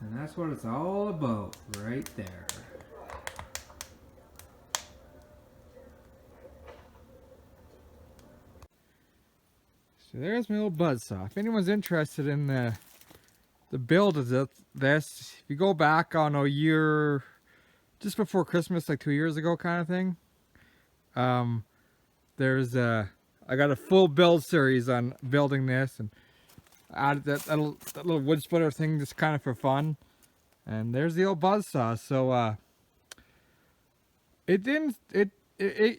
And that's what it's all about right there. So there's my old buzzsaw. If anyone's interested in the build of this, if you go back on a year just before Christmas, like 2 years ago kind of thing, there's I got a full build series on building this, and I added that little wood splitter thing just kind of for fun. And there's the old buzzsaw. So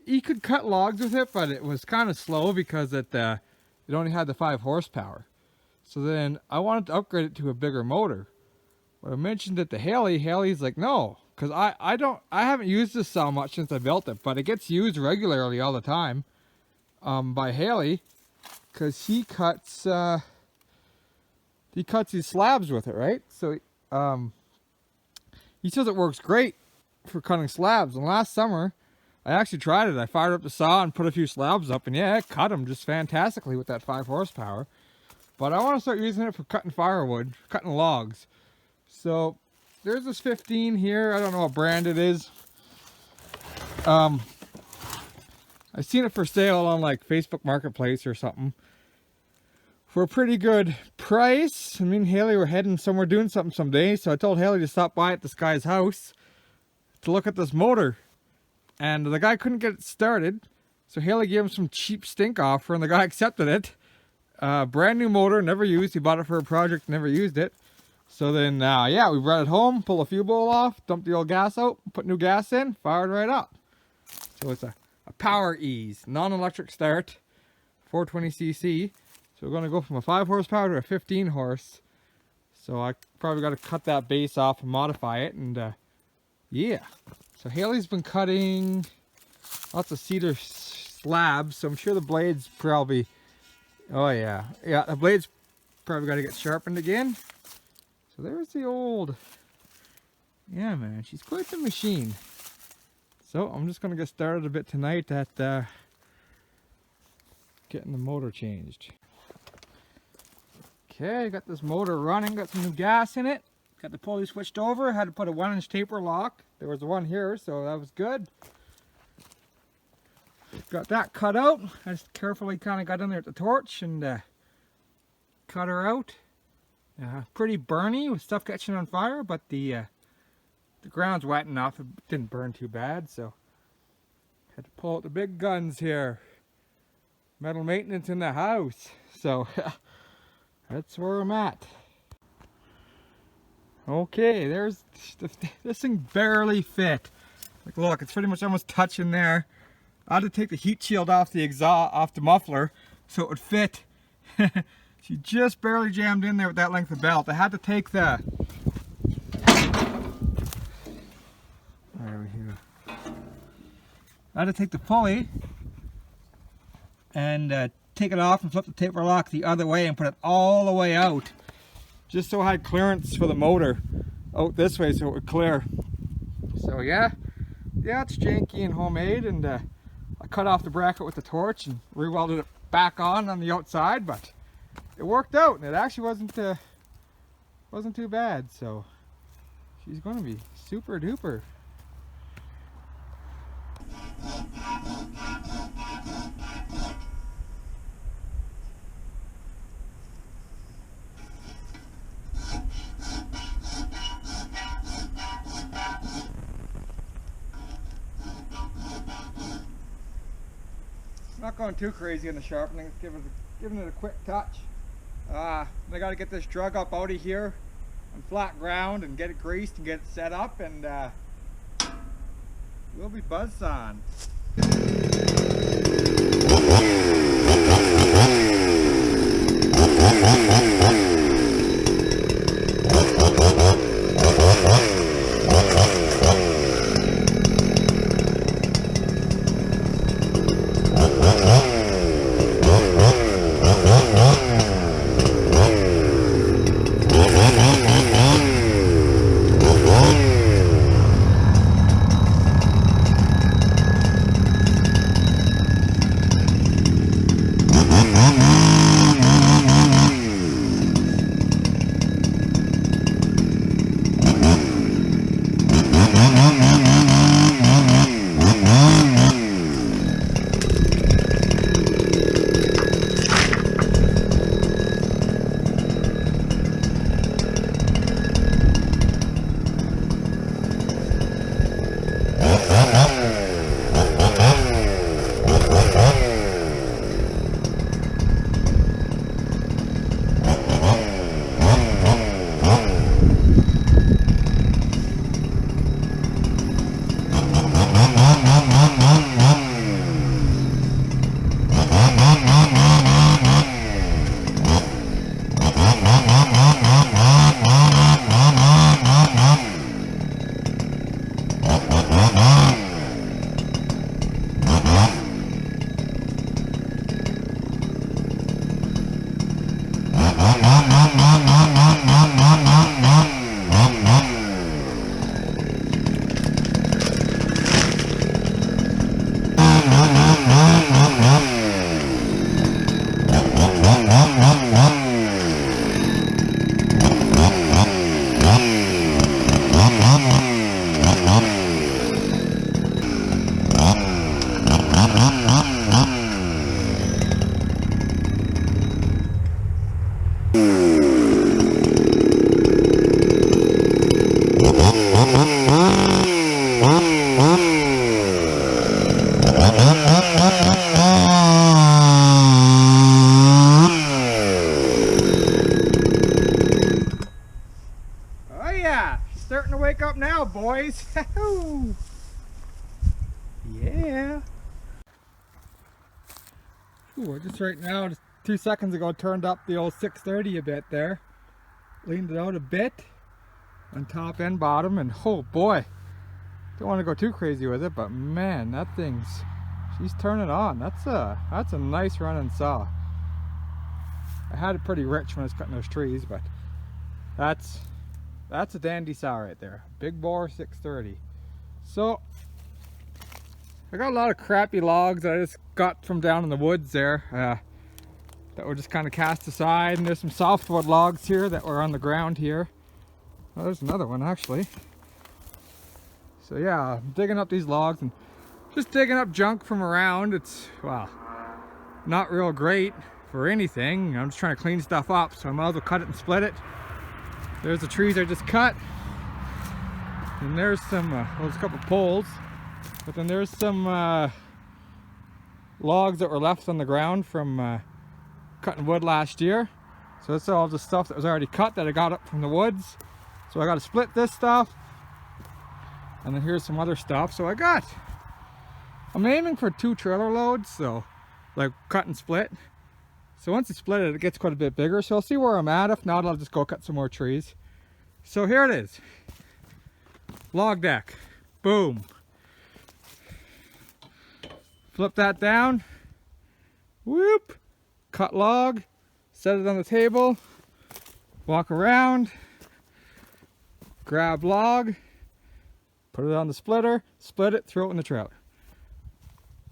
you could cut logs with it, but it was kind of slow because it only had the 5 horsepower. So then I wanted to upgrade it to a bigger motor. But I mentioned it to Haley. Haley's like, no, because I haven't used this saw much since I built it, but it gets used regularly all the time by Haley, because he cuts these slabs with it, right? So he says it works great for cutting slabs. And last summer, I actually tried it. I fired up the saw and put a few slabs up, and yeah, it cut them just fantastically with that 5 horsepower. But I want to start using it for cutting firewood, cutting logs. So there's this 15 here. I don't know what brand it is. I've seen it for sale on like Facebook Marketplace or something for a pretty good price. Me and Haley were heading somewhere doing something someday, so I told Haley to stop by at this guy's house to look at this motor. And the guy couldn't get it started, so Haley gave him some cheap stink offer, and the guy accepted it. Brand new motor, never used. He bought it for a project, never used it. So then, yeah, we brought it home, pulled a fuel bowl off, dumped the old gas out, put new gas in, fired right up. So it's a power ease, non-electric start, 420cc. So we're going to go from a 5 horsepower to a 15 horse. So I probably got to cut that base off and modify it, and yeah. So Haley's been cutting lots of cedar slabs, so I'm sure the blades probably, oh yeah, the blades probably got to get sharpened again. So there's the old, yeah man, she's quite the machine. So I'm just going to get started a bit tonight at getting the motor changed. Okay, got this motor running, got some new gas in it. Got the pulley switched over, had to put a 1-inch taper lock. There was one here, so that was good. Got that cut out. I just carefully kind of got in there at the torch and cut her out. Pretty burny with stuff catching on fire, but the ground's wet enough, it didn't burn too bad, so had to pull out the big guns here. Metal maintenance in the house, so that's where I'm at. Okay, there's this thing barely fit. Like, look, it's pretty much almost touching there. I had to take the heat shield off the exhaust, off the muffler, so it would fit. She just barely jammed in there with that length of belt. I had to take the pulley and take it off and flip the taper lock the other way and put it all the way out, just so I had clearance for the motor out this way so it would clear. So yeah, it's janky and homemade, and I cut off the bracket with the torch and re-welded it back on the outside, but it worked out, and it actually wasn't too bad. So she's going to be super duper. Not going too crazy in the sharpening, giving it a quick touch. I got to get this drug up out of here on flat ground and get it greased and get it set up, and we'll be buzzsawing. wake up now, boys. Yeah. Ooh, I just right now, just 2 seconds ago, turned up the old 630 a bit there. Leaned it out a bit on top and bottom, and oh boy, don't want to go too crazy with it, but man, that she's turning on. That's a nice running saw. I had it pretty rich when I was cutting those trees, but that's a dandy saw right there. Big bore 630. So I got a lot of crappy logs that I just got from down in the woods there that were just kind of cast aside, and there's some softwood logs here that were on the ground here. Oh, there's another one actually. So yeah, I'm digging up these logs and just digging up junk from around. It's, well, not real great for anything. I'm just trying to clean stuff up, so I might as well cut it and split it. There's the trees I just cut, and there's some well, there's a couple poles, but then there's some logs that were left on the ground from cutting wood last year. So that's all the stuff that was already cut that I got up from the woods. So I got to split this stuff, and then here's some other stuff. So I'm aiming for 2 trailer loads, so like cut and split. So once you split it, it gets quite a bit bigger. So I'll see where I'm at. If not, I'll just go cut some more trees. So here it is. Log deck. Boom. Flip that down. Whoop. Cut log. Set it on the table. Walk around. Grab log. Put it on the splitter. Split it. Throw it in the trailer.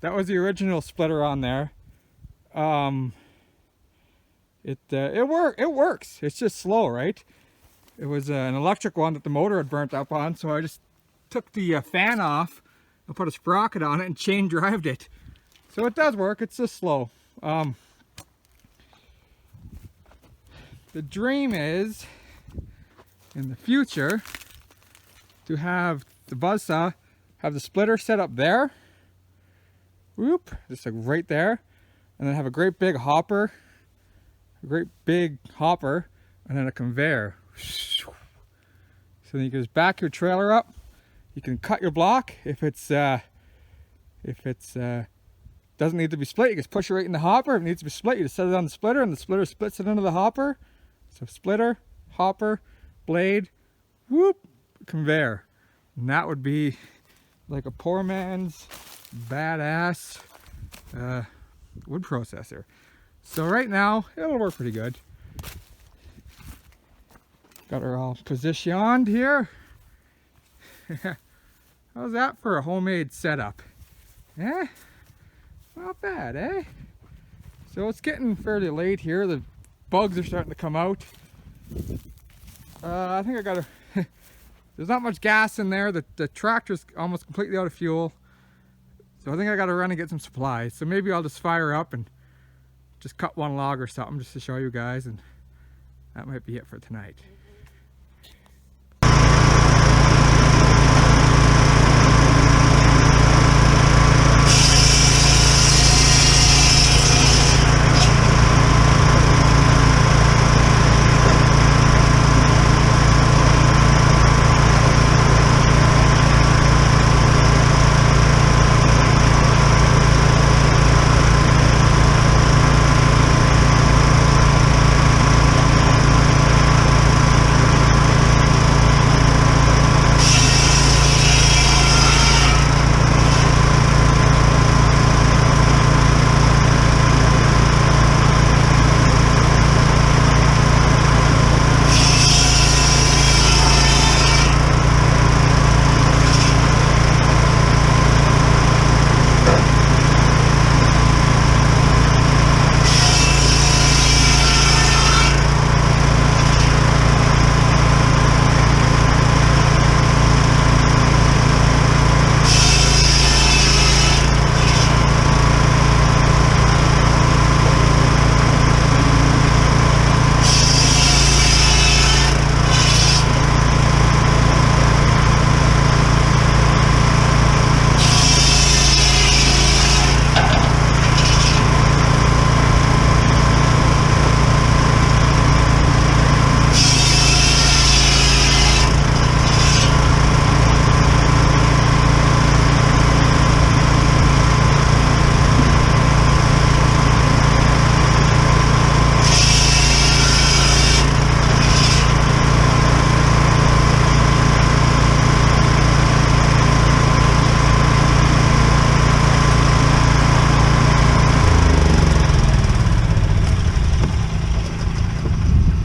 That was the original splitter on there. It works. It's just slow, right? It was an electric one that the motor had burnt up on, so I just took the fan off and put a sprocket on it and chain drived it. So it does work. It's just slow. The dream is in the future to have the buzzsaw have the splitter set up there. Whoop, just like right there, and then have a great big hopper, and then a conveyor. So then you can just back your trailer up. You can cut your block if it's doesn't need to be split. You just push it right in the hopper. If it needs to be split, you just set it on the splitter, and the splitter splits it into the hopper. So splitter, hopper, blade, whoop, conveyor, and that would be like a poor man's badass wood processor. So right now it'll work pretty good. Got her all positioned here. How's that for a homemade setup? Yeah, not bad, eh? So it's getting fairly late here. The bugs are starting to come out. I think I gotta there's not much gas in there. The tractor's almost completely out of fuel. So I think I gotta run and get some supplies. So maybe I'll just fire up and just cut one log or something just to show you guys, and that might be it for tonight.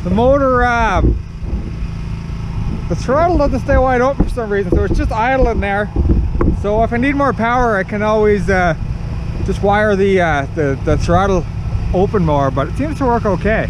the motor, the throttle doesn't stay wide open for some reason, so it's just idle in there. So if I need more power, I can always just wire the throttle open more, but it seems to work okay.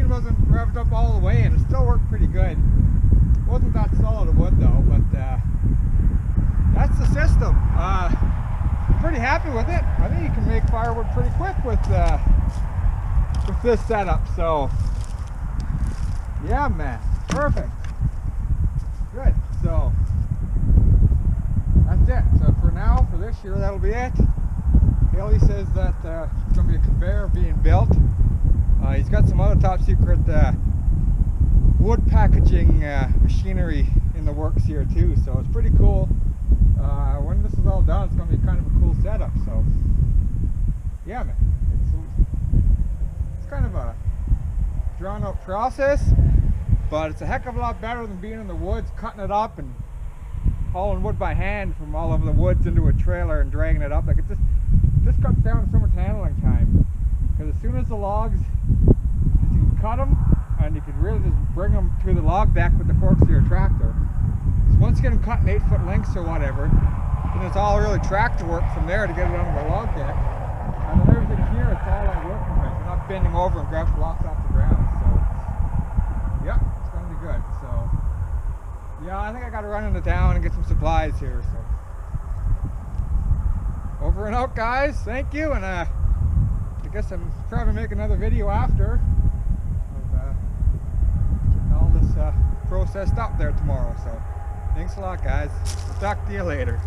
Wasn't revved up all the way, and it still worked pretty good. It wasn't that solid of wood though, but that's the system. I'm pretty happy with it. I think you can make firewood pretty quick with this setup. So yeah, man, perfect. Good. So that's it. So for now, for this year, that'll be it. Haley says that it's going to be a conveyor being built. He's got some other top secret wood packaging machinery in the works here too, so it's pretty cool. When this is all done, it's going to be kind of a cool setup. So yeah, man, it's kind of a drawn out process, but it's a heck of a lot better than being in the woods, cutting it up and hauling wood by hand from all over the woods into a trailer and dragging it up. Like, it just cuts down so much handling time. Because as soon as the logs, you can cut them, and you can really just bring them to the log deck with the forks of your tractor. So once you get them cut in 8-foot lengths or whatever, then it's all really tractor work from there to get it onto the log deck. And then everything here, it's all like working with. You're not bending over and grabbing blocks off the ground. So yeah, it's going to be good. So yeah, I think I got to run into town and get some supplies here. So over and out, guys. Thank you, and I guess I'm trying to make another video after of getting all this processed up there tomorrow. So thanks a lot, guys. I'll talk to you later.